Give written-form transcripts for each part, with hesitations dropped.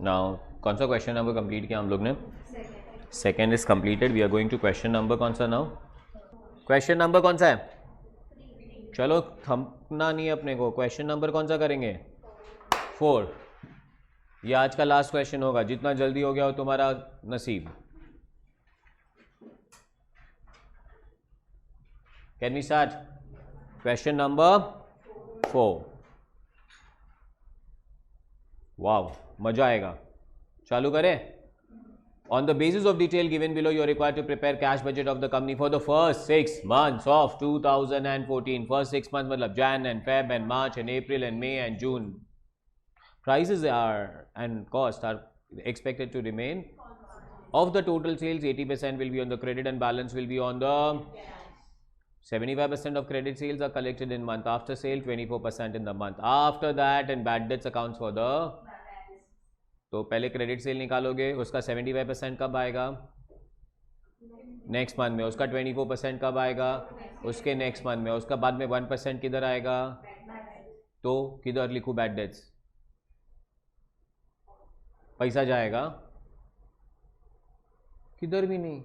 Now कौन सा question number complete किया हम लोग ने? Second is completed. We are going to question number कौन सा नाउ? क्वेश्चन नंबर कौन सा है? चलो थमना नहीं अपने को. क्वेश्चन नंबर कौन सा करेंगे? 4. ये आज का लास्ट क्वेश्चन होगा. जितना जल्दी हो गया हो तुम्हारा नसीब. Can we start? Question number 4. Wow, मजा आएगा. चालू करें. On the basis of detail given below, you are required to prepare cash budget of the company for the first 6 months of 2014. First 6 months मतलब Jan and Feb and March and April and May and June. Prices are and cost are expected to remain. Of the total sales, 80% will be on the credit and balance will be on the 75% of credit sales are collected in month after sale, 24% in the month after that, and bad debts accounts for the. तो पहले credit sale निकालोगे, उसका 75% कब आएगा? Next month में. उसका 24% कब आएगा? उसके नेक्स्ट मंथ में. उसका बाद में 1% किधर आएगा? तो किधर लिखूं बैड डेट्स? पैसा जाएगा किधर भी नहीं.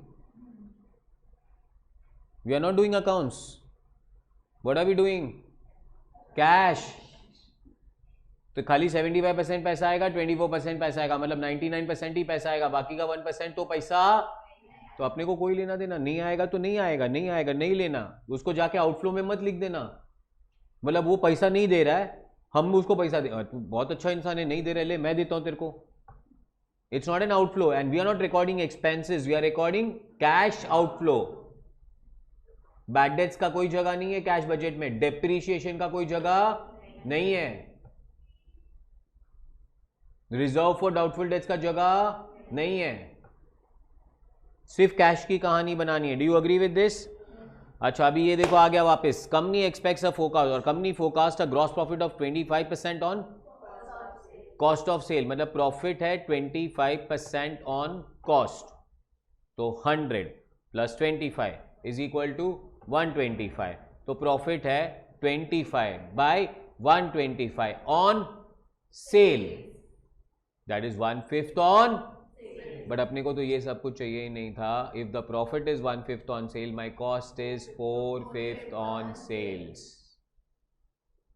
We are not doing accounts. What are we doing? Cash. तो खाली 75% पैसा आएगा, 24% पैसा आएगा, मतलब 99% ही पैसा आएगा. बाकी का 1% तो पैसा तो अपने को कोई लेना देना नहीं. आएगा तो नहीं आएगा, नहीं आएगा नहीं लेना. उसको जाके आउटफ्लो में मत लिख देना. मतलब वो पैसा नहीं दे रहा है, हम उसको पैसा दे. तू बहुत अच्छा इंसान है, नहीं दे रहे, ले मैं देता हूं तेरे को. It's not an outflow and we are not recording expenses, we are recording cash outflow. Bad debts का कोई जगह नहीं है कैश बजट में. डेप्रीशिएशन का कोई जगह नहीं है. रिजर्व फॉर डाउटफुल डेट्स का जगह नहीं है. सिर्फ कैश की कहानी बनानी है. Do you agree with this? अच्छा, अभी ये देखो आ गया वापस. कंपनी एक्सपेक्ट्स अ फोरकास्ट, और company forecast a gross profit of 25% on cost of sale. मतलब प्रॉफिट है 25% ऑन कॉस्ट. तो 100 प्लस 25 इज इक्वल टू 125. तो प्रॉफिट है 25 by 125 on sale. That is 1/5 on. But अपने को तो ये सब कुछ चाहिए ही नहीं था. If the profit is 1/5 on sale, my cost is 4/5 on sales.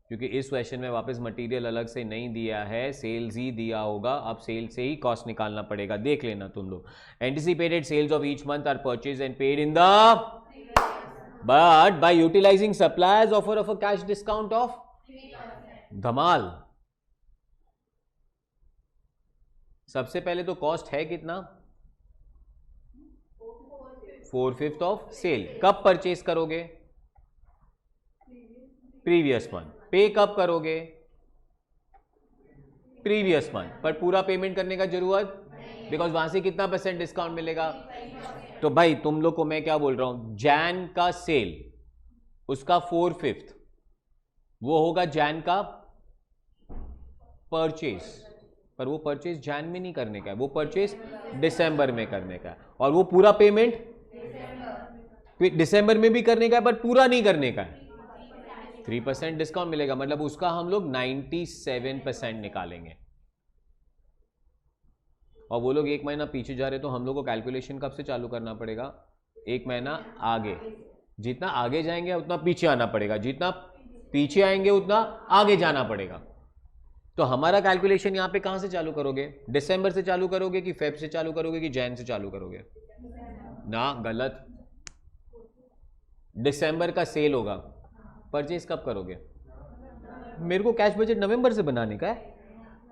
क्योंकि इस क्वेश्चन में वापस मटेरियल अलग से नहीं दिया है, सेल्स ही दिया होगा. अब सेल से ही कॉस्ट निकालना पड़ेगा. देख लेना तुम लोग. Anticipated sales of each month are purchase and paid in the, but by utilising suppliers offer of a cash discount of. धमाल. सबसे पहले तो कॉस्ट है कितना? 4/5 ऑफ सेल. कब परचेज करोगे? Previous month. पे कब करोगे? Previous month. पर पूरा पेमेंट करने का जरूरत, बिकॉज वहां से कितना % डिस्काउंट मिलेगा? तो भाई तुम लोग को मैं क्या बोल रहा हूं, जैन का सेल उसका 4/5 वो होगा जैन का परचेज. पर वो परचेज जैन में नहीं करने का है, वो परचेज दिसंबर में करने का है. और वो पूरा पेमेंट दिसंबर में भी करने का है, पर पूरा नहीं करने का है. 3% डिस्काउंट मिलेगा, मतलब उसका हम लोग 97% निकालेंगे. और वो लोग 1 महीना पीछे जा रहे, तो हम लोग को कैलकुलेशन कब से चालू करना पड़ेगा? 1 महीना आगे. जितना आगे जाएंगे उतना पीछे आना पड़ेगा, जितना पीछे आएंगे उतना आगे जाना पड़ेगा. तो हमारा कैलकुलेशन यहां पे कहां से चालू करोगे? दिसंबर से चालू करोगे कि फेब से चालू करोगे कि जैन से चालू करोगे? ना, गलत. दिसंबर का सेल होगा, परचेज कब करोगे? मेरे को कैश बजट नवंबर से बनाने का है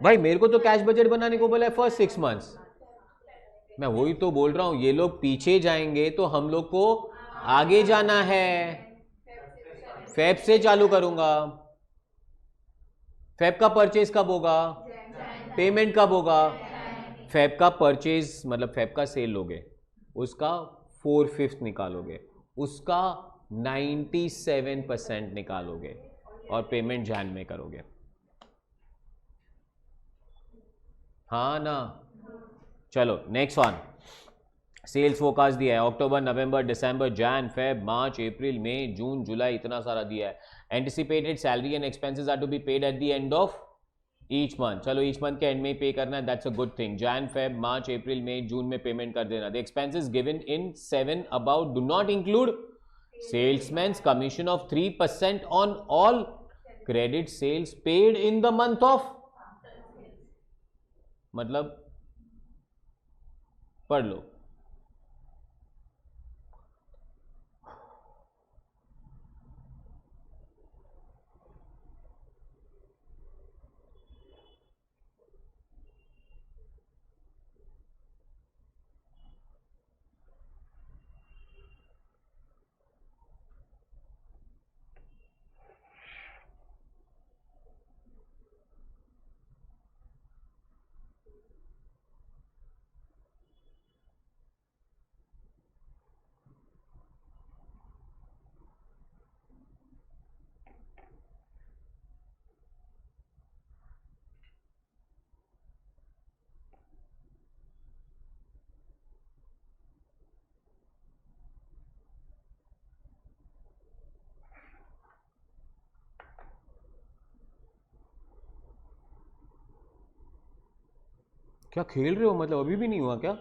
भाई. मेरे को तो कैश बजट बनाने को बोला है फर्स्ट 6 मंथ्स. मैं वही तो बोल रहा हूं, ये लोग पीछे जाएंगे तो हम लोग को आगे जाना है. फेब से चालू करूंगा. फेब का परचेज कब होगा? पेमेंट कब होगा? फेब का परचेज मतलब फेब का सेल लोगे, उसका 4/5 निकालोगे, उसका 97% निकालोगे और पेमेंट जैन में करोगे. हाँ ना. चलो नेक्स्ट वन. सेल्स फोरकास्ट दिया है अक्टूबर, नवंबर, दिसंबर, Jain, Feb, March, April, May, जून, जुलाई, इतना सारा दिया है. Anticipated salary and expenses are to be paid at the end of each month, चलो ईच मंथ के एंड में ही पे करना है, that's a good thing. Jan, Feb, March, April, May, June में पेमेंट कर देना. The expenses given in 7 about do not include salesman's commission of 3% on all credit sales paid in the month of, मतलब पढ़ लो. क्या खेल रहे हो, मतलब अभी भी नहीं हुआ क्या?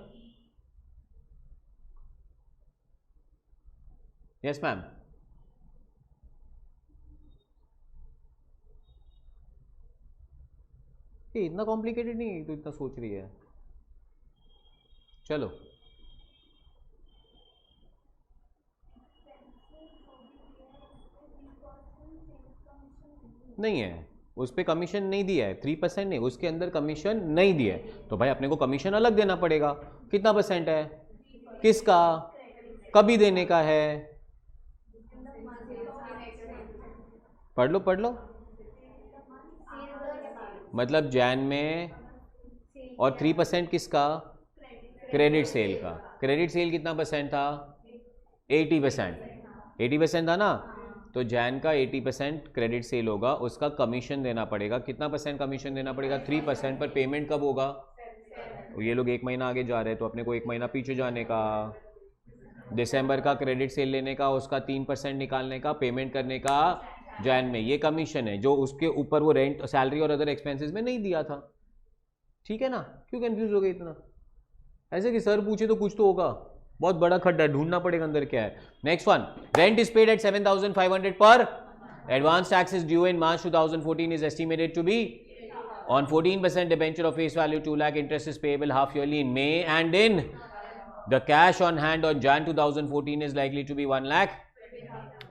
Yes ma'am. ये इतना कॉम्प्लिकेटेड नहीं है तो इतना सोच रही है. चलो नहीं है, उस पर कमीशन नहीं दिया है, 3% नहीं, उसके अंदर कमीशन नहीं दिया है, तो भाई अपने को कमीशन अलग देना पड़ेगा. कितना परसेंट है, किसका, कभी देने का है? पढ़ लो पढ़ लो. मतलब जैन में, और 3% किसका, क्रेडिट सेल का. क्रेडिट सेल कितना परसेंट था, 80%. 80% था ना, तो जैन का 80% क्रेडिट सेल होगा, उसका कमीशन देना पड़ेगा. कितना परसेंट कमीशन देना पड़ेगा, 3%. पर पेमेंट कब होगा, तो ये लोग 1 महीना आगे जा रहे हैं, तो अपने को 1 महीना पीछे जाने का. दिसंबर का क्रेडिट सेल लेने का, उसका 3% निकालने का, पेमेंट करने का जैन में. ये कमीशन है जो उसके ऊपर वो रेंट, सैलरी और अदर एक्सपेंसेस में नहीं दिया था. ठीक है ना, क्यों कंफ्यूज हो गए इतना? ऐसे कि सर पूछे तो कुछ तो होगा, बहुत बड़ा खड्डा है, ढूंढना पड़ेगा अंदर क्या है. Next one, rent is paid at 7,500 per. Advance tax is due in March 2014 is estimated to be on 14% debenture of face value 2 lakh. Interest is payable half yearly in May and in. The cash on hand on Jan 2014 is likely to be 1 lakh.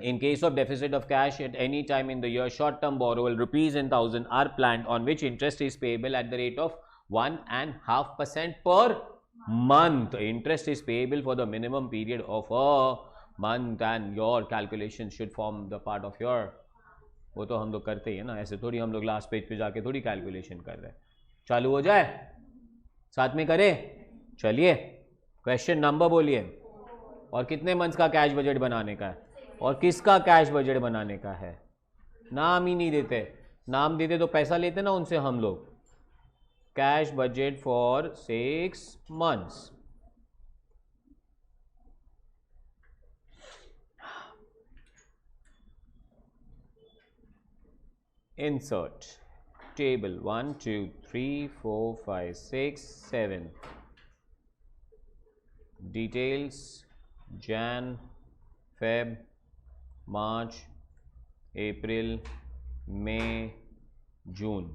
In case of deficit of cash at any time in the year, short-term borrowal rupees in thousand are planned on which interest is payable at the rate of 1.5% per month. Interest is payable for the minimum period of a month and your calculation should form the part of your. वो तो हम लोग करते ही है ना, ऐसे थोड़ी हम लोग लास्ट पेज पे जाके थोड़ी कैलकुलेशन कर रहे हैं. चालू हो जाए, साथ में करें. चलिए क्वेश्चन नंबर बोलिए. और कितने मंथ्स का कैश बजट बनाने का है, और किसका कैश बजट बनाने का है. नाम ही नहीं देते, नाम देते तो पैसा लेते ना उनसे हम लोग. Cash budget for 6 months. Insert table 1 2 3 4 5 6 7. Details Jan, Feb, March, April, May, June.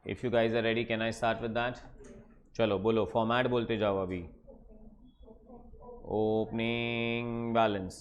If you guys are ready, can I start with that? चलो बोलो, फॉर्मेट बोलते जाओ अभी. ओपनिंग बैलेंस,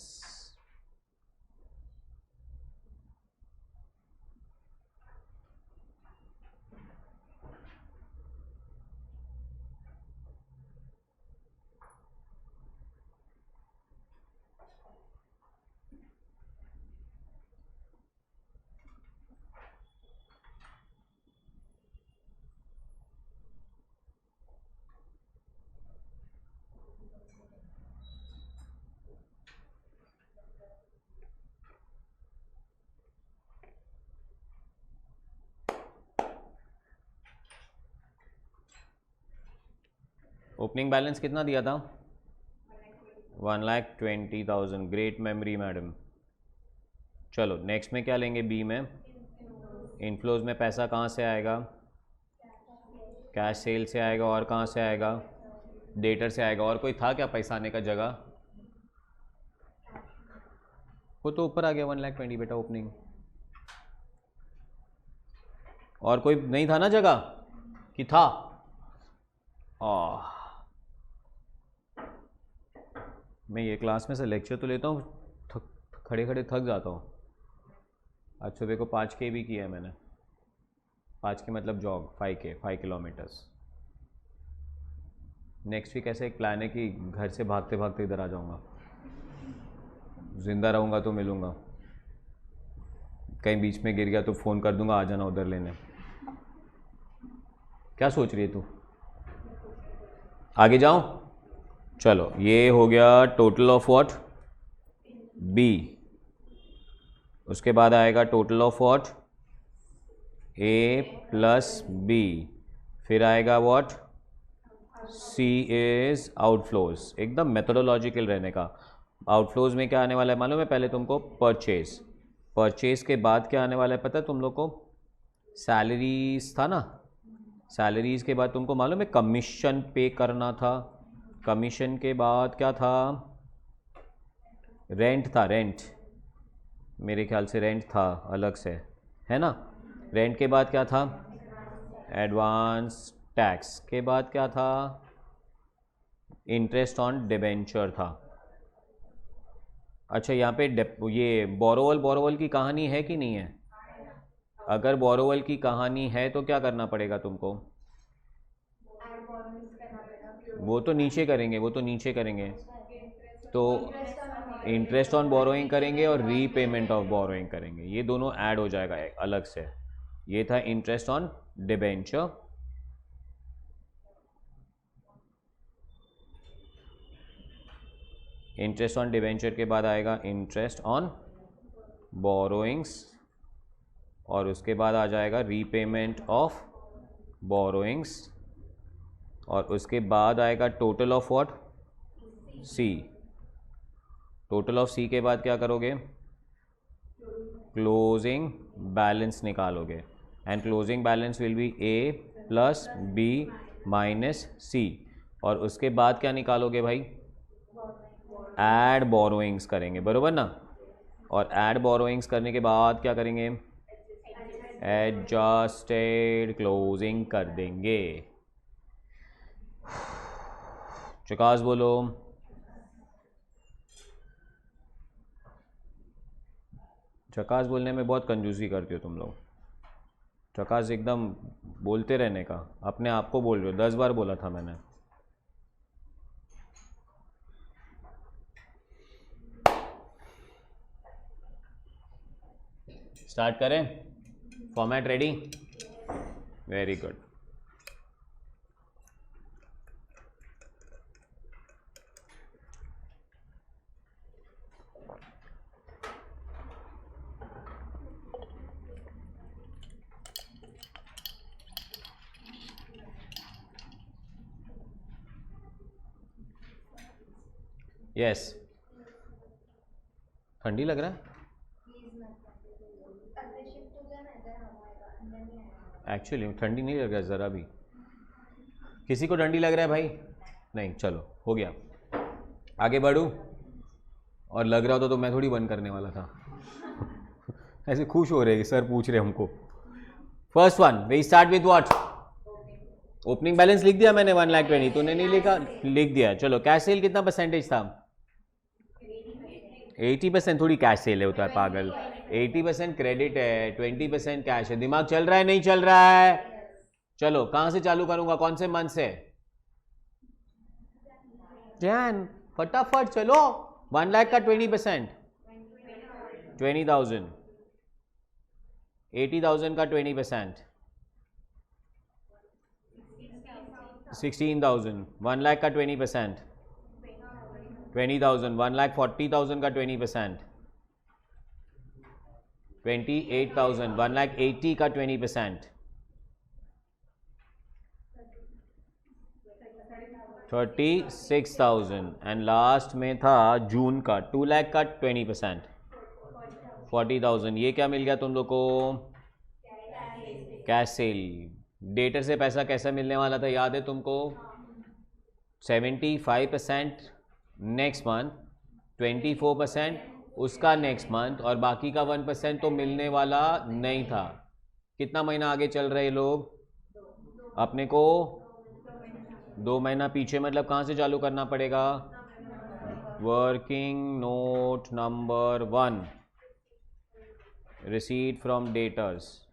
ओपनिंग बैलेंस कितना दिया था? 1,20,000। Great memory madam. चलो next में क्या लेंगे? बी में इनफ्लोज में पैसा कहाँ से आएगा? कैश सेल से आएगा। और कहाँ से आएगा? डेटर से आएगा। और कोई था क्या पैसा आने का जगह? वो तो ऊपर आ गया 1,20,000 बेटा ओपनिंग। और कोई नहीं था ना जगह कि था? मैं ये क्लास में से लेक्चर तो लेता हूँ, खड़े खड़े थक जाता हूँ। आज सुबह को 5K भी किया है मैंने। 5K मतलब jog 5K 5 kilometres. Next week ऐसे एक प्लान है कि घर से भागते भागते इधर आ जाऊँगा। ज़िंदा रहूँगा तो मिलूँगा, कहीं बीच में गिर गया तो फ़ोन कर दूँगा, आ जाना उधर लेने। क्या सोच रही है तू? आगे जाऊँ? चलो ये हो गया टोटल ऑफ व्हाट? बी। उसके बाद आएगा total of what? A plus B. फिर आएगा व्हाट? C is outflows. एकदम मेथोडोलॉजिकल रहने का। आउटफ्लोज में क्या आने वाला है मालूम है? पहले तुमको परचेज, परचेज के बाद क्या आने वाला है पता है तुम लोग को? सैलरीज था ना। सैलरीज के बाद तुमको मालूम है कमीशन पे करना था। कमीशन के बाद क्या था? रेंट था। रेंट, मेरे ख्याल से रेंट था अलग से, है ना। रेंट के बाद क्या था? एडवांस टैक्स के बाद क्या था? इंटरेस्ट ऑन डिबेंचर था। अच्छा यहाँ पे ये बोरोवल की कहानी है कि नहीं है? अगर बोरोवल की कहानी है तो क्या करना पड़ेगा तुमको? वो तो नीचे करेंगे, वो तो नीचे करेंगे। तो इंटरेस्ट ऑन बोरोइंग करेंगे और रीपेमेंट ऑफ बोरोइंग करेंगे, ये दोनों ऐड हो जाएगा अलग से। ये था interest on debenture. Interest on debenture के बाद आएगा इंटरेस्ट ऑन बोरोइंग्स, और उसके बाद आ जाएगा रीपेमेंट ऑफ बोरोइंग्स, और उसके बाद आएगा total of what? C. Total of C के बाद क्या करोगे? क्लोजिंग बैलेंस निकालोगे। And closing balance will be A plus B minus C. और उसके बाद क्या निकालोगे भाई? ऐड बोरोइंग्स करेंगे, बरोबर ना। और ऐड बोरोइंग्स करने के बाद क्या करेंगे? एडजस्टेड क्लोजिंग कर देंगे। चकास बोलो। चकास बोलने में बहुत कंजूसी करती हो तुम लोग। चकास एकदम बोलते रहने का, अपने आप को बोल रहे हो। 10 बार बोला था मैंने। स्टार्ट करें? Format ready? Very good. Yes. ठंडी लग रहा है एक्चुअली। ठंडी नहीं लग रहा है ज़रा भी। किसी को ठंडी लग रहा है भाई? नहीं, चलो हो गया। आगे बढ़ूँ? और लग रहा होता तो मैं थोड़ी बंद करने वाला था। ऐसे खुश हो रहे सर पूछ रहे हमको। First one, we start with what? Opening balance लिख दिया मैंने 1,20,000। तूने नहीं लिखा? लिख दिया। चलो कैश सेल कितना परसेंटेज था? 80%। थोड़ी कैश सेल होता है पागल। 80% क्रेडिट है, 20% कैश है। दिमाग चल रहा है नहीं चल रहा है? चलो कहां से चालू करूंगा, कौन से मंथ से? जैन। फटाफट चलो। 1 लाख का 20%, 20,000। 80,000 का 20%, 16,000। 1 लाख का 20%, 20,000। 1,40,000 का 20%, 28,000। 1,80,000 का 20%, 36,000 एंड लास्ट में था जून का 2 लाख का 20%, 40,000। ये क्या मिल गया तुम लोग को? Cash cell. डेटर से पैसा कैसा मिलने वाला था याद है तुमको? 75% नेक्स्ट मंथ, 24% उसका नेक्स्ट मंथ, और बाकी का 1% तो मिलने वाला नहीं था। कितना महीना आगे चल रहे लोग? अपने को 2 महीना पीछे, मतलब कहाँ से चालू करना पड़ेगा? Working note number 1, receipt from debtors.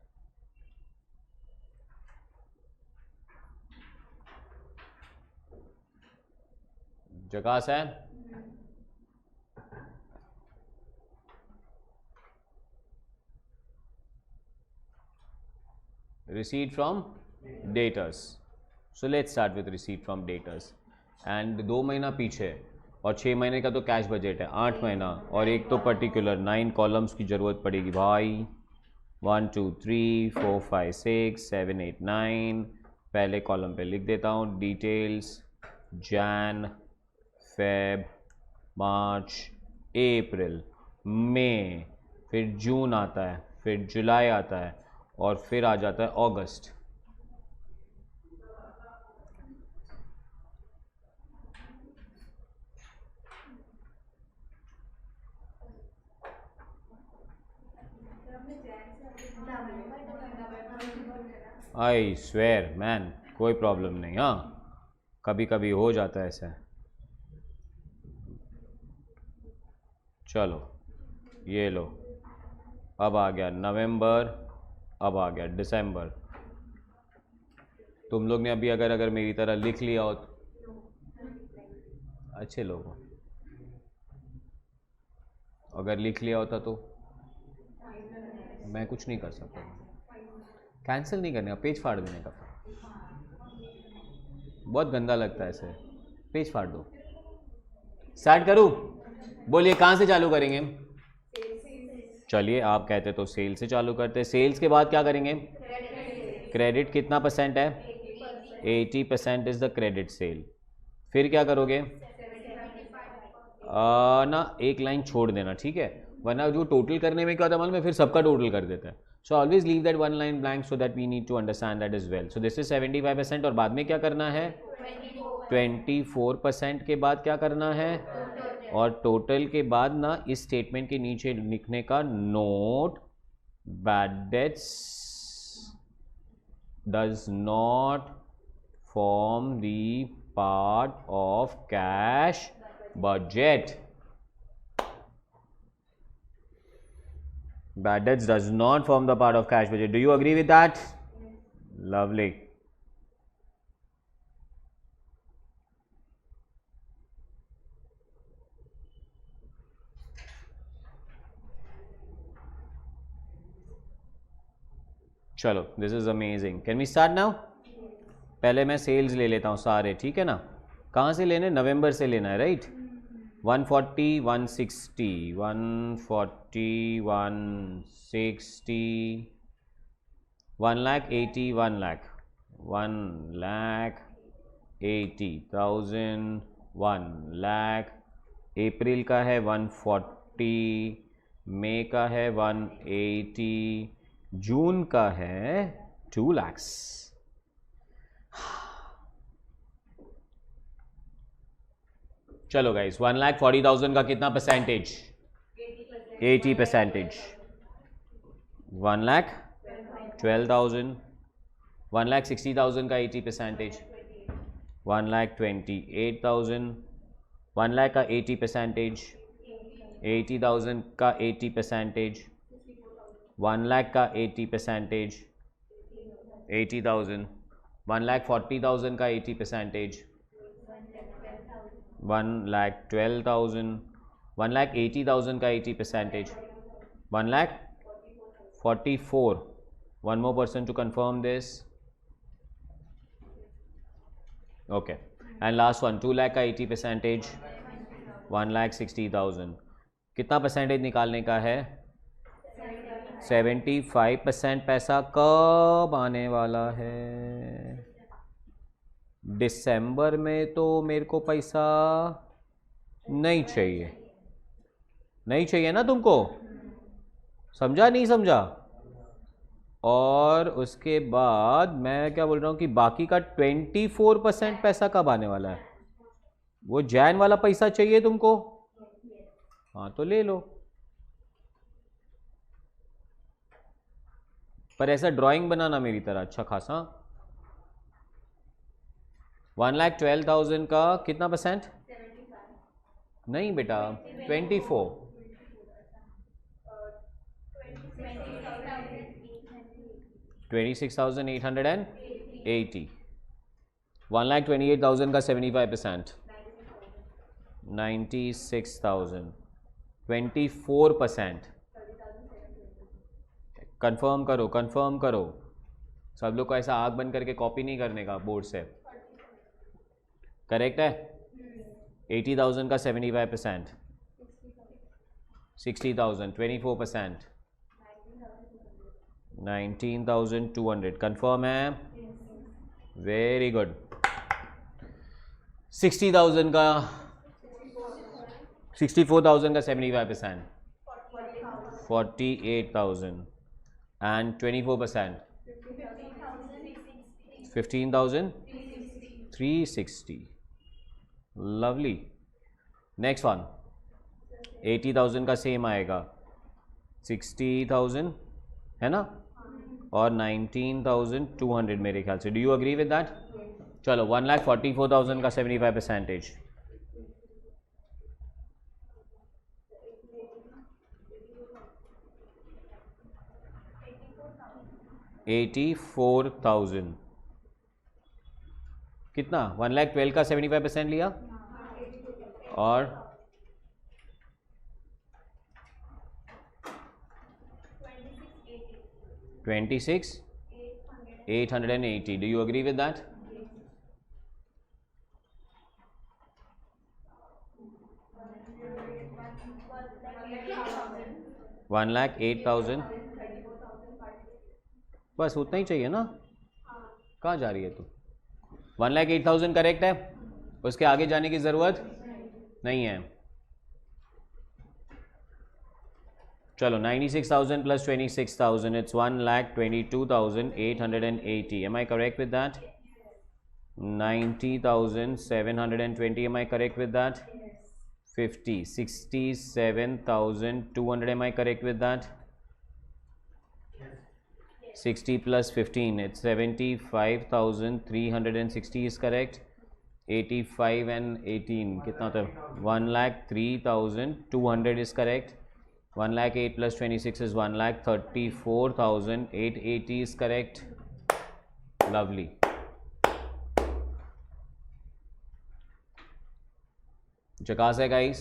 जकास है? receipt from daters. So let's start with receipt from daters. And 2 महीना पीछे और 6 महीने का तो कैश बजट है, 8 महीना और एक तो पर्टिकुलर 9 कॉलम्स की ज़रूरत पड़ेगी भाई। 1 2 3 4 5 6 7 8 9। पहले कॉलम पे लिख देता हूँ details, Jain, Feb, March, April, मई, फिर जून आता है, फिर जुलाई आता है, और फिर आ जाता है अगस्त। आई स्वेयर मैन, कोई प्रॉब्लम नहीं, हाँ कभी कभी हो जाता है ऐसा। चलो ये लो, अब आ गया नवंबर, अब आ गया दिसंबर। तुम लोग ने अभी अगर मेरी तरह लिख लिया हो तो अच्छे लोगों, अगर लिख लिया होता तो मैं कुछ नहीं कर सकता। कैंसिल नहीं करने का, पेज फाड़ देने का, बहुत गंदा लगता है ऐसे। पेज फाड़ दो। स्टार्ट करूं? बोलिए कहाँ से चालू करेंगे? चलिए आप कहते तो सेल से चालू करते। सेल्स के बाद क्या करेंगे? क्रेडिट कितना परसेंट है? 80% इज द क्रेडिट सेल। फिर क्या करोगे? ना एक लाइन छोड़ देना, ठीक है, वरना जो टोटल करने में क्या होता है मालूम है, फिर सबका टोटल कर देता है। So always leave that 1 line blank so that we need to understand that is well. So this is 75%, और बाद में क्या करना है? 24% के बाद क्या करना है? और टोटल के बाद ना इस स्टेटमेंट के नीचे लिखने का note, bad debts does not form the part of cash budget. Bad debts does not form the part of cash budget. Do you agree with that? Lovely. चलो, this is amazing. Can we start now? पहले मैं sales ले लेता हूँ सारे, ठीक है ना? कहाँ से लेने? नवंबर से लेना है, राइट? 140, 160, 140, 160, 1 लाख 80, 1 लाख 1,80,000, 1 लाख। अप्रैल का है 140, मई का है 180, जून का है 2 lakhs। चलो गाइस, 1,40,000 का कितना परसेंटेज? 80%। 1,12,000, 1,60,000 का 80%, 1,28,000, 1 लाख का 80%, 80,000 का 80%, 1 लाख का 80%, 80,000, 1,40,000 का 80%, 1,12,000, 1,80,000 का 80%, 1,44,000. One more person to confirm this. Okay. And last one, 2 lakh का 80%, 1,60,000. कितना परसेंटेज निकालने का है? 75% पैसा कब आने वाला है? दिसंबर में तो मेरे को पैसा नहीं चाहिए, नहीं चाहिए ना तुमको, समझा नहीं समझा? और उसके बाद मैं क्या बोल रहा हूँ कि बाकी का 24% पैसा कब आने वाला है? वो जैन वाला पैसा चाहिए तुमको? हाँ तो ले लो, पर ऐसा ड्राइंग बनाना मेरी तरह अच्छा खासा। 1,12,000 का कितना परसेंट? नहीं बेटा, 24। 26,880। 1,28,000 का 75%, 96,000, 24%। कंफर्म करो, कंफर्म करो, सब लोग को ऐसा आग बंद करके कॉपी नहीं करने का बोर्ड से। करेक्ट है? 80,000 का 75%, 60,000, 24%, 19,200। कंफर्म है? Very good. 60,000 का 64,000 का 75%, 48,000 and 24%, 15,360। लवली। नेक्स्ट वन 80,000 का सेम आएगा, 60,000 है ना, और 19,200 मेरे ख्याल से। Do you agree with that? चलो 1,44,000 का 75%, 84,000। कितना? 1,12,000 का 75% लिया, और 26,880। Do you agree with that? One lakh 8,000, बस उतना ही चाहिए ना? कहाँ जा रही है तू? 1,08,000 करेक्ट है, उसके आगे जाने की ज़रूरत नहीं है। चलो 96,000 plus 26,000, it's 1,22,880। Am I correct with that? 90,720, am I correct with that? 50, 67,200, am I correct with that? 60 plus 15, it's 75,360 is correct. 85 and 18 कितना था? 1,03,200 is correct. 1,08,000 plus 26 is 1,34,880 is correct. Lovely. जकास है गाइस।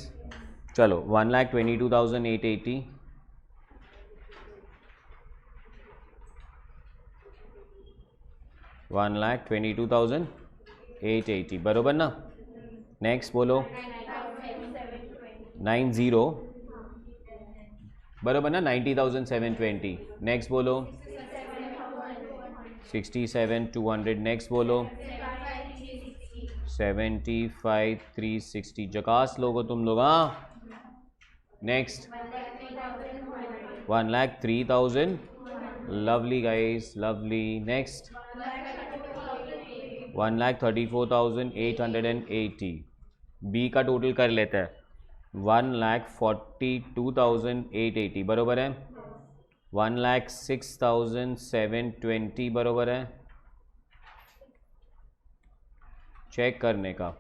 चलो 1,22,880, 1,22,880 बरोबर ना? नेक्स्ट बोलो 90 बरोबर ना? 90,720। Next बोलो 67,200। नेक्स्ट बोलो 75,360। जकास लोगो तुम लोग। हाँ next 1,03,000। Lovely guys, lovely. Next 1,34,880। B का टोटल कर लेते हैं, 1,42,880 बरोबर है। 1,06,720 बरोबर है। चेक करने का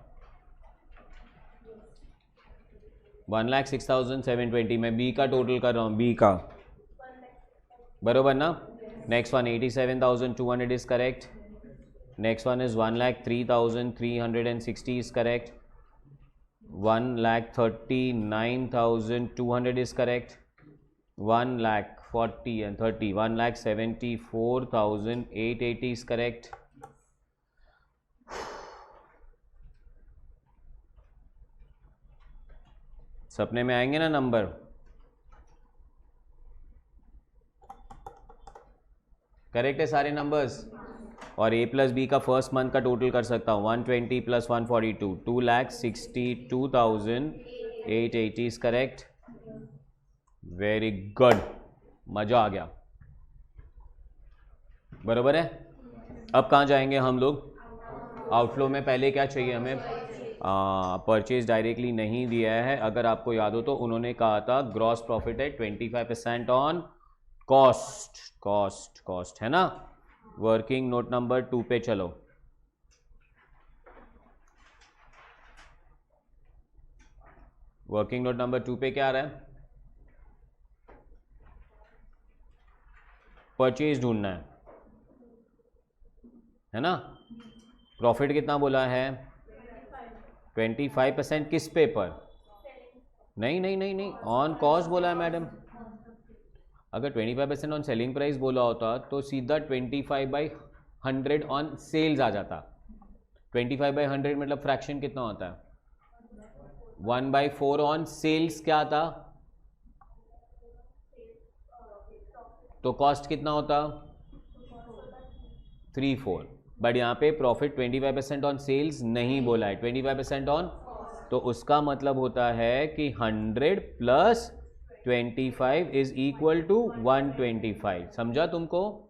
1,06,720 में बी का टोटल कर रहा हूँ, बी का बरोबर ना? Next one 87,200 is correct. Next one is 1,03,360 is correct. 1,39,200 is correct. 1,40 and 30, 1,74,880 is correct. सपने में आएंगे ना नंबर? करेक्ट है सारे नंबर्स? और A प्लस बी का फर्स्ट मंथ का टोटल कर सकता हूँ 120 plus 142 2,62,880 is correct. Very good, मजा आ गया. बराबर है. अब कहाँ जाएंगे हम लोग? आउटफ्लो में पहले क्या चाहिए हमें? परचेज डायरेक्टली नहीं दिया है. अगर आपको याद हो तो उन्होंने कहा था ग्रॉस प्रॉफिट है 25% ऑन कॉस्ट. कॉस्ट है ना. वर्किंग नोट नंबर 2 पे चलो. वर्किंग नोट नंबर 2 पे क्या आ रहा है? परचेज ढूंढना है ना. प्रॉफिट कितना बोला है? 25%. किस पे पर? नहीं, ऑन कॉस्ट बोला है मैडम. अगर 25% ऑन सेलिंग प्राइस बोला होता तो सीधा 25/100 ऑन सेल्स आ जाता. 25/100 मतलब फ्रैक्शन कितना होता है? 1/4 ऑन सेल्स क्या आता? तो कॉस्ट कितना होता? 3/4. बट यहाँ पे प्रॉफिट 25% ऑन सेल्स नहीं बोला है, 25% ऑन. तो उसका मतलब होता है कि 100 प्लस 25 इज इक्वल टू 125. समझा तुमको?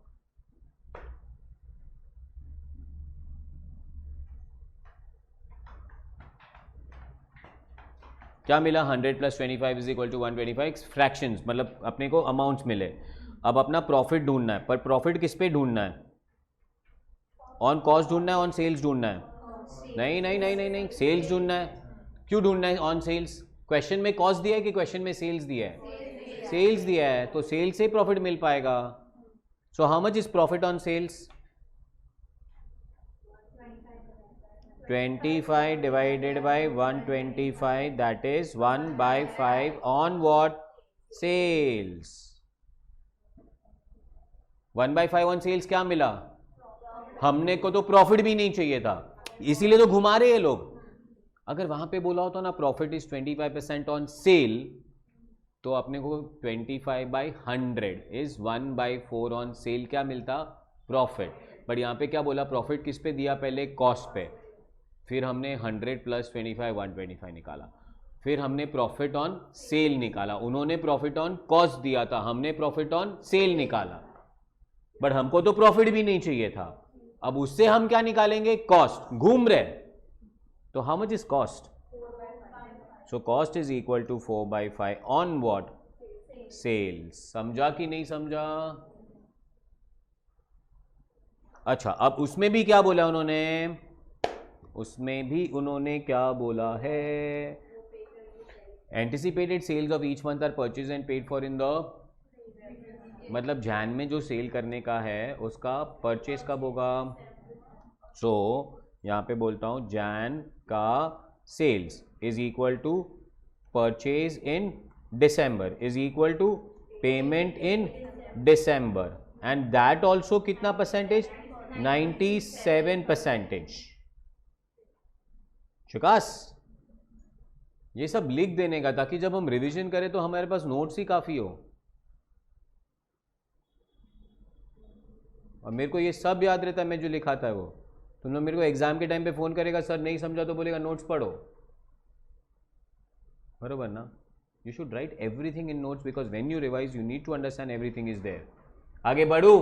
क्या मिला? 100 plus 25 is equal to 125. Fractions मतलब अपने को अमाउंट्स मिले. अब अपना प्रॉफिट ढूंढना है. पर प्रॉफिट किस पे ढूंढना है? ऑन कॉस्ट ढूंढना है, ऑन सेल्स ढूंढना है? नहीं, सेल्स ढूंढना है. क्यों ढूंढना है ऑन सेल्स? क्वेश्चन में कॉस्ट दिया है कि क्वेश्चन में सेल्स दिया है? सेल्स दिया है, तो सेल्स से प्रॉफिट मिल पाएगा. So how much is profit on sales? 25 divided by 125, that is 1/5 on what? Sales. 1/5 on sales क्या मिला? हमने को तो प्रॉफिट भी नहीं चाहिए था, इसीलिए तो घुमा रहे हैं लोग. अगर वहां पे बोला होता ना प्रॉफिट इज 25% ऑन सेल, तो अपने को 25/100 इज 1/4 ऑन सेल क्या मिलता? प्रॉफिट. बट यहाँ पे क्या बोला? प्रॉफिट किस पे दिया? पहले कॉस्ट पे. फिर हमने 100 प्लस 25 125 निकाला. फिर हमने प्रॉफिट ऑन सेल निकाला. उन्होंने प्रॉफिट ऑन कॉस्ट दिया था, हमने प्रॉफिट ऑन सेल निकाला. बट हमको तो प्रॉफिट भी नहीं चाहिए था. अब उससे हम क्या निकालेंगे? कॉस्ट. घूम रहे. तो how much is cost? So cost is equal to 4/5 on what? Sales. समझा कि नहीं समझा? अच्छा, अब उसमें भी क्या बोला उन्होंने? उसमें भी उन्होंने क्या बोला है? Anticipated sales of each month are purchase and paid for in the, मतलब जैन में जो सेल करने का है उसका परचेज कब होगा? सो यहाँ पे बोलता हूँ जैन का sales is equal to purchase in December is equal to payment in December. And that also कितना परसेंटेज? 97%. शुकास, ये सब लिख देने का ताकि जब हम रिवीजन करें तो हमारे पास नोट्स ही काफी हो. और मेरे को ये सब याद रहता है, मैं जो लिखा था वो. तुम लोग मेरे को एग्जाम के टाइम पे फोन करेगा, सर नहीं समझा तो बोलेगा नोट्स पढ़ो. बरोबर ना? You should write everything in notes because when you revise you need to understand everything is there. आगे बढ़ू.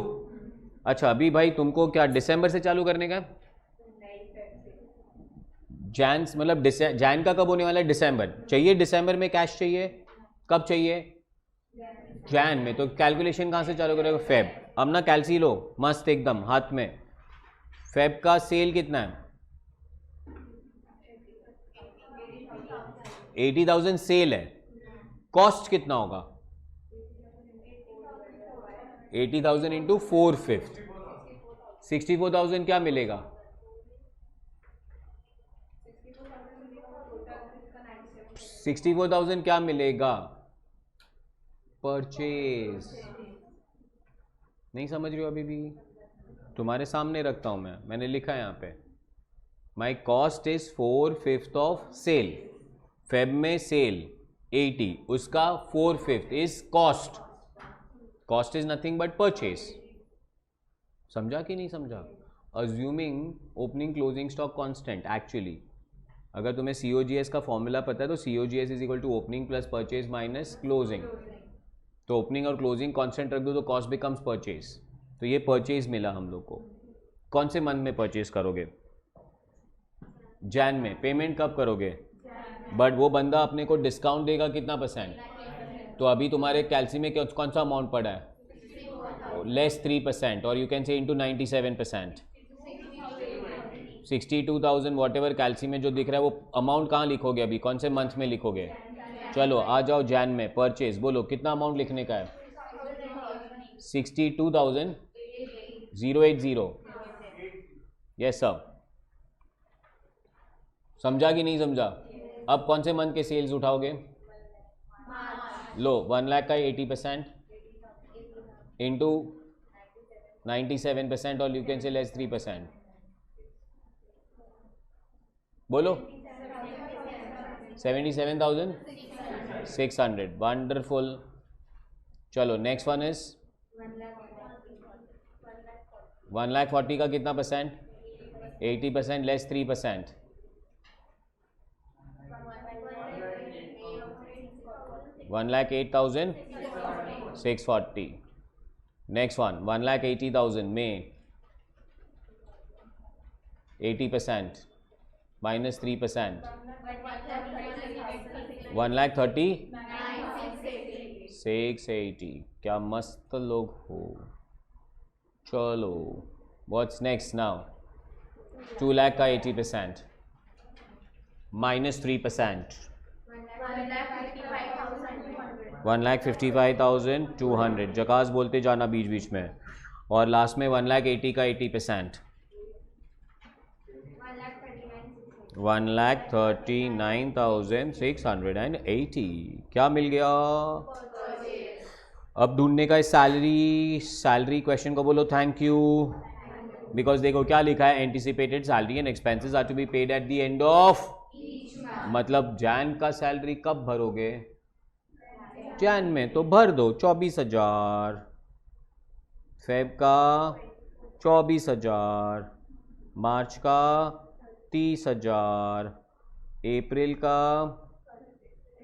अच्छा, अभी भाई तुमको क्या दिसंबर से चालू करने का? जैन मतलब जैन का कब होने वाला है? दिसंबर. चाहिए दिसंबर में कैश चाहिए. कब चाहिए? जैन में. तो कैलकुलेशन कहां से चालू करेगा? फेब. अब ना कैलसी लो मस्त एकदम हाथ में. फेब का सेल कितना है? 80,000 सेल है. कॉस्ट कितना होगा? 80,000 इंटू 4/5, 64,000 क्या मिलेगा? 64,000 क्या मिलेगा? परचेज. नहीं समझ रहे हो अभी भी? तुम्हारे सामने रखता हूं मैंने लिखा है यहाँ पे. My cost is 4/5 of sale. Feb में सेल 80, उसका 4/5 इज cost. Cost is nothing but purchase. समझा कि नहीं समझा? Assuming opening closing stock constant. Actually अगर तुम्हें COGS का फॉर्मूला पता है तो COGS is equal to opening plus purchase minus closing. तो ओपनिंग और क्लोजिंग कांस्टेंट रख दो तो कॉस्ट बिकम्स परचेज। तो ये परचेज मिला हम लोग को। कौन से मंथ में परचेज करोगे? जैन में। पेमेंट कब करोगे? बट वो बंदा अपने को डिस्काउंट देगा कितना %? तो अभी तुम्हारे कैल्सी में कौन सा अमाउंट पड़ा है? लेस 3%, और you can say into 97%। 62,000 whatever कैल्सी में जो दिख रहा है वो अमाउंट कहाँ लिखोगे? अभी कौन से मंथ में लिखोगे? चलो आ जाओ जैन में। परचेज बोलो कितना अमाउंट लिखने का है? 62,080। Yes sir. समझा कि नहीं समझा? अब कौन से मंथ के सेल्स उठाओगे? लो 1 लाख का 80% इंटू 97%, और यू कैन से लेस 3%। बोलो 77,600। वंडरफुल। चलो नेक्स्ट वन इज 1,40,000 का कितना %? 80% लेस 3%। 1,08,640। नेक्स्ट वन 1,80,000 में 80% माइनस 3%। 1,30,680। क्या मस्त लोग हो। चलो व्हाट्स नेक्स्ट नाउ? 2 लाख का 80% माइनस 3%। 1,55,200। जकास बोलते जाना बीच बीच में। और लास्ट में 1,80,000 का 80%। 1,39,680। क्या मिल गया? अब ढूंढने का सैलरी क्वेश्चन को बोलो थैंक यू। बिकॉज देखो क्या लिखा है, anticipated salary and expenses are to be paid at the end of. मतलब जैन का सैलरी कब भरोगे? जैन में तो भर दो 24,000। फेब का 24,000। मार्च का 30,000। अप्रैल का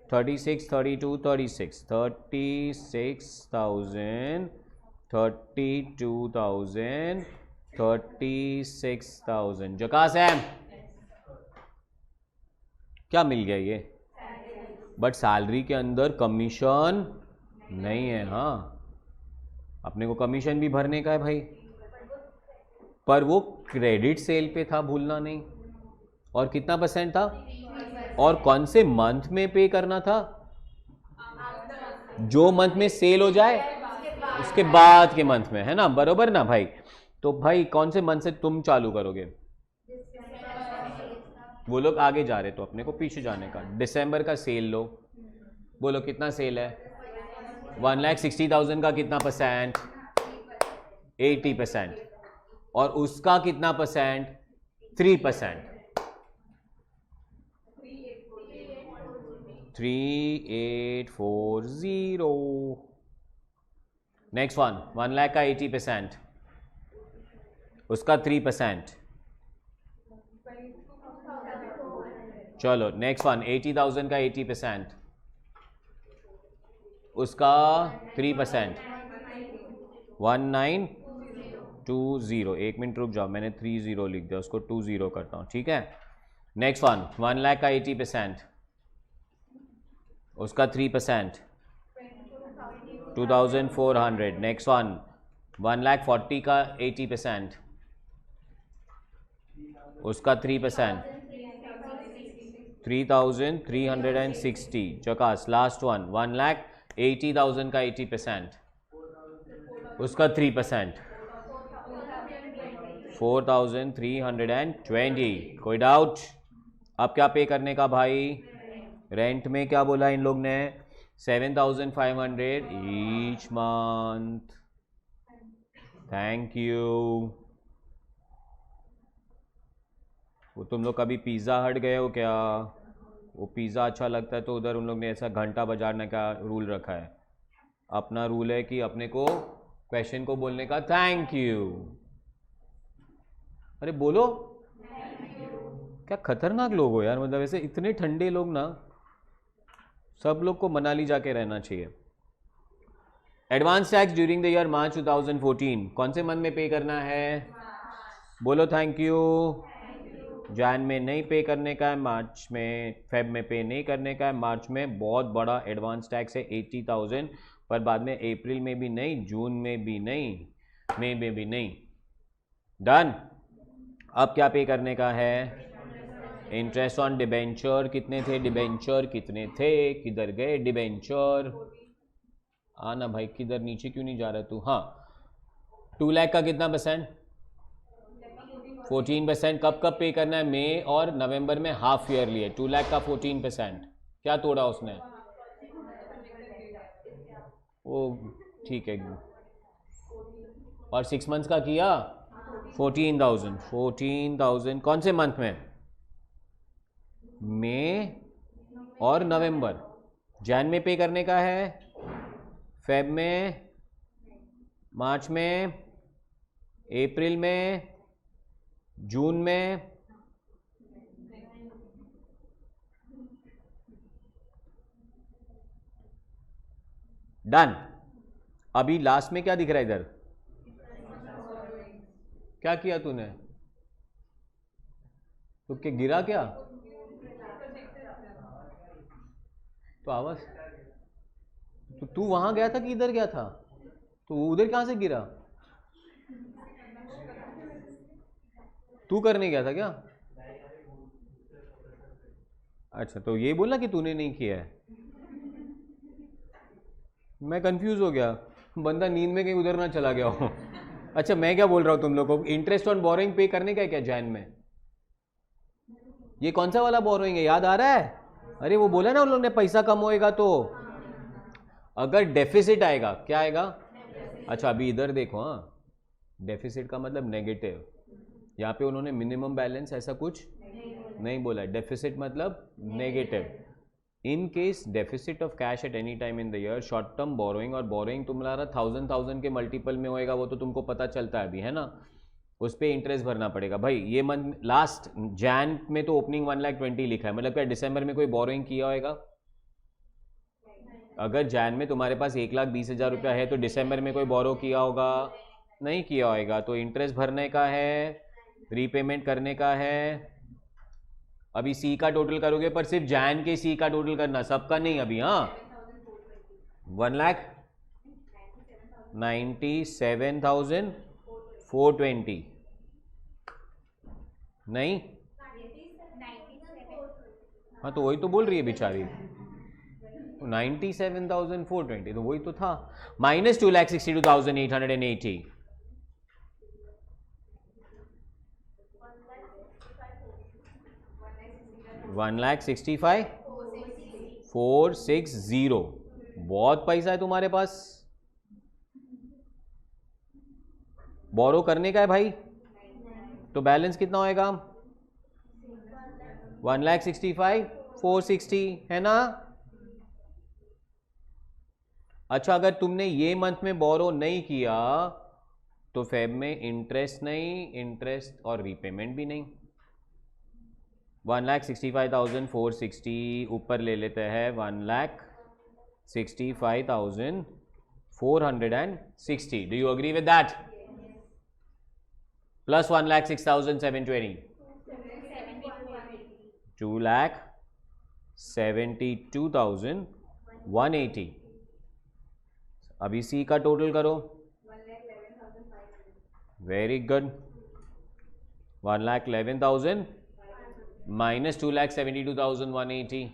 36, 32, 36, 36,000, 32,000, 36,000। जकास है क्या मिल गया ये? बट सैलरी के अंदर कमीशन नहीं है। हाँ अपने को कमीशन भी भरने का है भाई, पर वो क्रेडिट सेल पे था, भूलना नहीं। और कितना % था? और कौन से मंथ में पे करना था? जो मंथ में सेल हो जाए उसके बाद के मंथ में, है ना? बरोबर ना भाई? तो भाई कौन से मंथ से तुम चालू करोगे? वो लोग आगे जा रहे तो अपने को पीछे जाने का। दिसंबर का सेल लो। बोलो कितना सेल है? 1,60,000 का कितना %? 80%। और उसका कितना %? 3%। 3,840। नेक्स्ट वन 1 लाख का 80%, उसका 3%। चलो नेक्स्ट वन 80,000 का 80%, उसका 3%। 1920। एक मिनट रुक जाओ, मैंने 30 लिख दिया, उसको 20 करता हूँ, ठीक है? नेक्स्ट वन 1 लाख का 80%, उसका 3%। 2,400। नेक्स्ट वन 1,40,000 का 80%, उसका 3%। 3,360। चकास। लास्ट वन 1,80,000 का 80%, उसका 3%। 4,320। कोई डाउट? अब क्या पे करने का भाई? रेंट में क्या बोला इन लोग ने? 7,500 ईच मंथ। Thank you. वो तुम लोग कभी पिज़्ज़ा हट गए हो क्या? वो पिज़्ज़ा अच्छा लगता है तो उधर उन लोग ने ऐसा घंटा बजाने का रूल रखा है। अपना रूल है कि अपने को क्वेश्चन को बोलने का थैंक यू। अरे बोलो, क्या खतरनाक लोग हो यार, मतलब ऐसे इतने ठंडे लोग ना, सब लोग को मनाली जाके रहना चाहिए। Advance tax during the year March 2014 कौन से मंथ में पे करना है? बोलो थैंक यू। जैन में नहीं पे करने का है, मार्च में, फेब में पे नहीं करने का है, मार्च में बहुत बड़ा एडवांस टैक्स है 80,000, पर बाद में अप्रैल में भी नहीं, जून में भी नहीं, मई में भी नहीं। डन। अब क्या पे करने का है? Interest on debenture. कितने थे डिबेंचर, कितने थे, किधर गए डिबेंचर? आना भाई, किधर, नीचे क्यों नहीं जा रहा तू? हाँ, 2 लाख का कितना परसेंट? 14%। कब कब पे करना है? मई और नवंबर में हाफ ईयरली है। 2 लाख का 14%। क्या तोड़ा उसने? वो ठीक है। और 6 मंथ्स का किया 14,000। 14,000 कौन से मंथ में? मई और नवंबर। जैन में पे करने का है, फेब में, मार्च में, अप्रैल में, जून में, डन। अभी लास्ट में क्या दिख रहा है इधर? क्या किया तूने? तो क्या गिरा क्या? तो आवाज, तो तू वहां गया था कि इधर गया था? तो उधर कहां से गिरा? तू करने गया था क्या? अच्छा, तो ये बोलना कि तूने नहीं किया है। मैं कंफ्यूज हो गया, बंदा नींद में कहीं उधर ना चला गया हो। अच्छा, मैं क्या बोल रहा हूँ तुम लोग को, इंटरेस्ट ऑन बोरोइंग पे करने का है क्या जैन में? ये कौन सा वाला बोरोइंग है, याद आ रहा है? अरे वो बोला ना उन लोगों ने, पैसा कम होएगा तो अगर डेफिसिट आएगा, क्या आएगा? अच्छा, अभी इधर देखो, हाँ, डेफिसिट का मतलब नेगेटिव। यहाँ पे उन्होंने मिनिमम बैलेंस ऐसा कुछ नहीं बोला है। डेफिसिट मतलब negative. In case deficit of cash at any time in the year, short term borrowing, और बोरोइंग तुम्हारा 1000 के मल्टीपल में होएगा, वो तो तुमको पता चलता है अभी, है ना? उस पर इंटरेस्ट भरना पड़ेगा भाई। ये मंथ लास्ट जैन में तो ओपनिंग 1,20,000 लिखा है, मतलब क्या दिसंबर में कोई बोरोइंग किया होएगा? अगर जैन में तुम्हारे पास 1,20,000 रुपया है तो दिसंबर में कोई बोरो किया होगा? नहीं किया होएगा। तो इंटरेस्ट भरने का है, रीपेमेंट करने का है। अभी सी का टोटल करोगे, पर सिर्फ जैन के सी का टोटल करना, सबका नहीं अभी। हाँ, 1,97,420 नहीं? हाँ, तो वही तो बोल रही है बेचारी, 97,420, तो वही तो था। माइनस 2,62,880। 1,65,460। बहुत पैसा है तुम्हारे पास, बोरो करने का है भाई। तो बैलेंस कितना होएगा? 1,65,460 है ना? अच्छा, अगर तुमने ये मंथ में बोरो नहीं किया तो फेब में इंटरेस्ट नहीं, इंटरेस्ट और रीपेमेंट भी नहीं। 1,65,460 ऊपर ले लेते हैं, 1,65,460। Do you agree with that? Plus 1,06,720, 2,72,180। अभी सी का टोटल करो। Very good. 1,11,000 माइनस 2,72,180,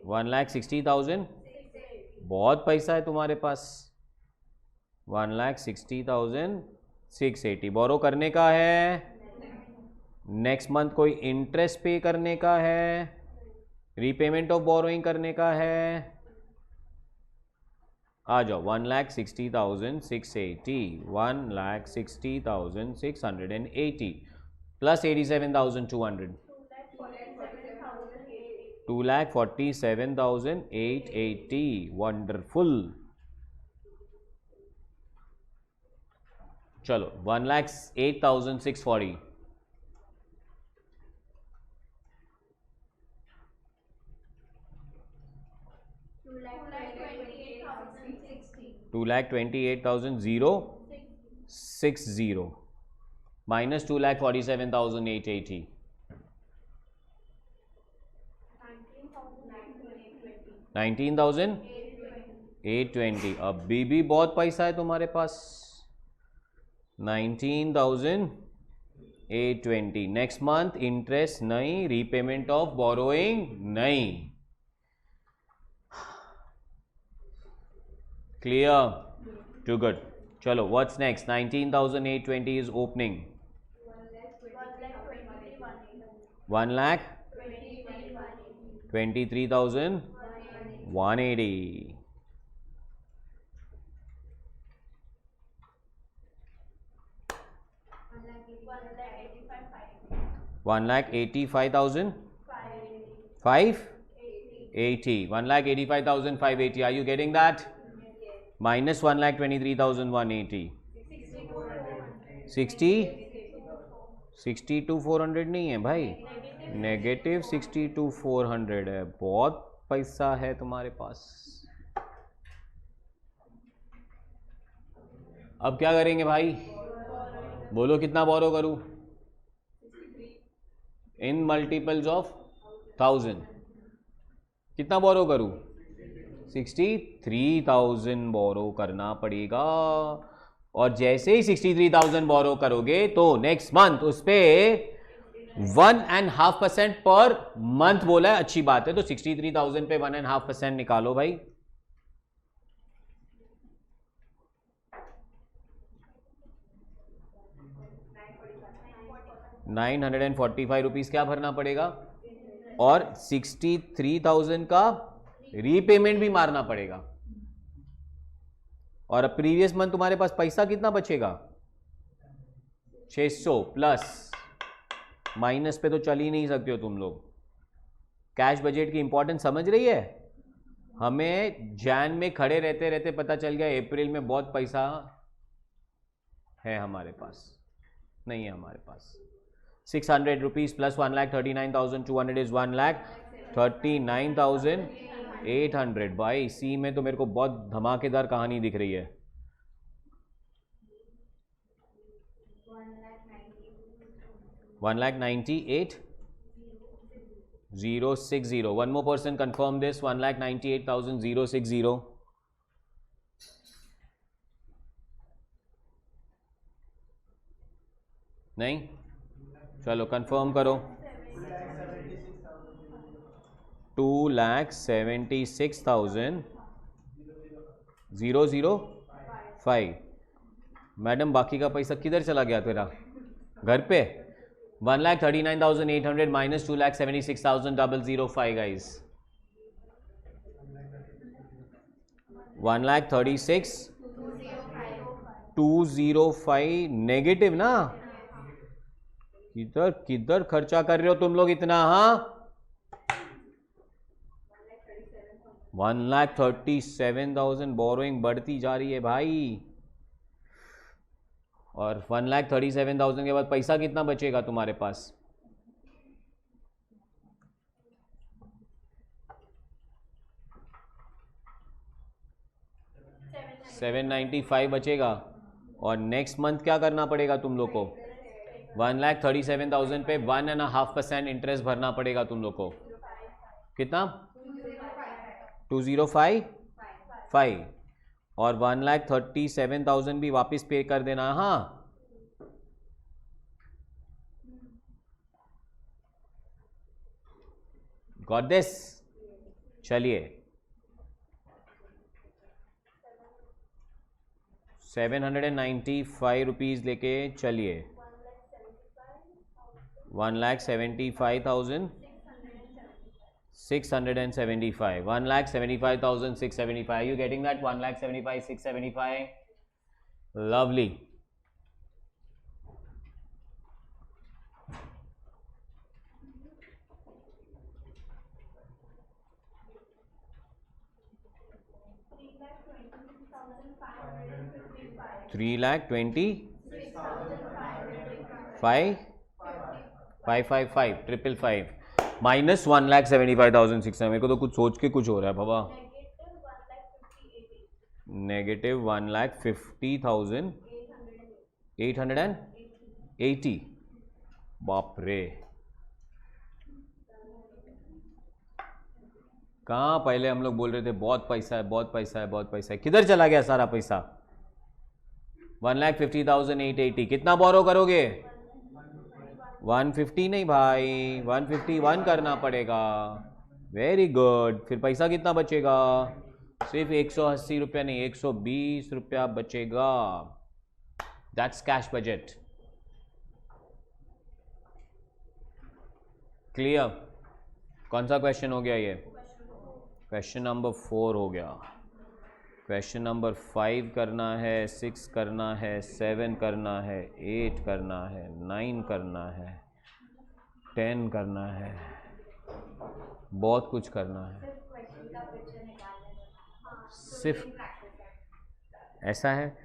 1,60,000। बहुत पैसा है तुम्हारे पास, 1,60,680 बोरो करने का है। नेक्स्ट मंथ कोई इंटरेस्ट पे करने का है, रीपेमेंट ऑफ बोरोइंग करने का है। आ जाओ, 1,60,680, 1,60,680 प्लस 87,200, 2,47,880. वंडरफुल. चलो 1,08,640. 2,28,060 minus 2,47,880. 19,820. अभी भी बहुत पैसा है तुम्हारे पास. 19,820. नेक्स्ट मंथ इंटरेस्ट नहीं, रीपेमेंट ऑफ बोरोइंग नहीं. क्लियर? Too good. चलो what's next? 19,820 is opening. 1,23,180. 1,85,580. 1,85,580. Are you getting that? Minus 1,23,180. 62,400 नहीं है भाई, नेगेटिव 62,400 है. बहुत पैसा है तुम्हारे पास. अब क्या करेंगे भाई? बोलो कितना बोरो करूं? In multiples of 1,000. कितना बोरो करूं? 63,000 बोरो करना पड़ेगा. और जैसे ही 63,000 बोरो करोगे तो नेक्स्ट मंथ उस पे 1.5% पर मंथ बोला है. अच्छी बात है. तो 63,000 पे 1.5% निकालो भाई. 945 रुपीज क्या भरना पड़ेगा? और 63,000 का रीपेमेंट भी मारना पड़ेगा. और अब प्रीवियस मंथ तुम्हारे पास पैसा कितना बचेगा? 600 प्लस. माइनस पे तो चल ही नहीं सकते हो तुम लोग. कैश बजट की इंपॉर्टेंस समझ रही है? हमें जैन में खड़े रहते रहते पता चल गया अप्रैल में बहुत पैसा है हमारे पास. नहीं है हमारे पास. 600 रुपीज प्लस 1,39,200 इज 1,39,800. भाई सी में तो मेरे को बहुत धमाकेदार कहानी दिख रही है. 1,98,060. One more person confirm this. 1,98,060. नहीं? चलो कंफर्म करो. 2,76,005. मैडम बाकी का पैसा किधर चला गया तेरा? घर पे. 1,39,800 minus 2,76,005 guys. 1,36,205 नेगेटिव ना. किधर किधर खर्चा कर रहे हो तुम लोग इतना? हाँ 1,37,000 बोरोइंग बढ़ती जा रही है भाई. और 1,37,000 के बाद पैसा कितना बचेगा तुम्हारे पास? 795 बचेगा. और नेक्स्ट मंथ क्या करना पड़ेगा तुम लोग को? 1,37,000 पे 1.5% इंटरेस्ट भरना पड़ेगा तुम लोग को. कितना? 2,055. और 1,37,000 भी वापस पे कर देना. हाँ गॉट दिस. चलिए 795 रुपीज लेके चलिए. 1,75,675. 1,75,675. Are you getting that? 1,75,675. Lovely. 3,25,555 minus 1,75,600। मेरे को तो कुछ सोच के कुछ हो रहा है बाबा। -1,50,880। बाप रे, कहाँ पहले हम लोग बोल रहे थे बहुत पैसा है, बहुत पैसा है, बहुत पैसा है, किधर चला गया सारा पैसा? 1,50,880। कितना बोरो करोगे? 150 नहीं भाई, 151 करना पड़ेगा। Very good. फिर पैसा कितना बचेगा? सिर्फ 180 रुपया नहीं, 120 रुपया बचेगा। That's cash budget. क्लियर? कौन सा क्वेश्चन हो गया ये? क्वेश्चन नंबर 4 हो गया। क्वेश्चन नंबर 5 करना है, 6 करना है, 7 करना है, 8 करना है, 9 करना है, 10 करना है, बहुत कुछ करना है। सिर्फ ऐसा है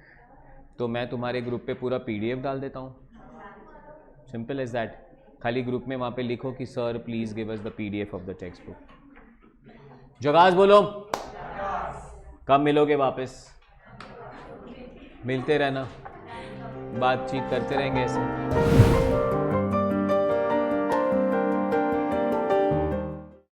तो मैं तुम्हारे ग्रुप पे पूरा PDF डाल देता हूँ। Simple as that. खाली ग्रुप में वहाँ पे लिखो कि sir please give us the PDF of the textbook. जगास बोलो, कब मिलोगे वापस? मिलते रहना, बातचीत करते रहेंगे ऐसे।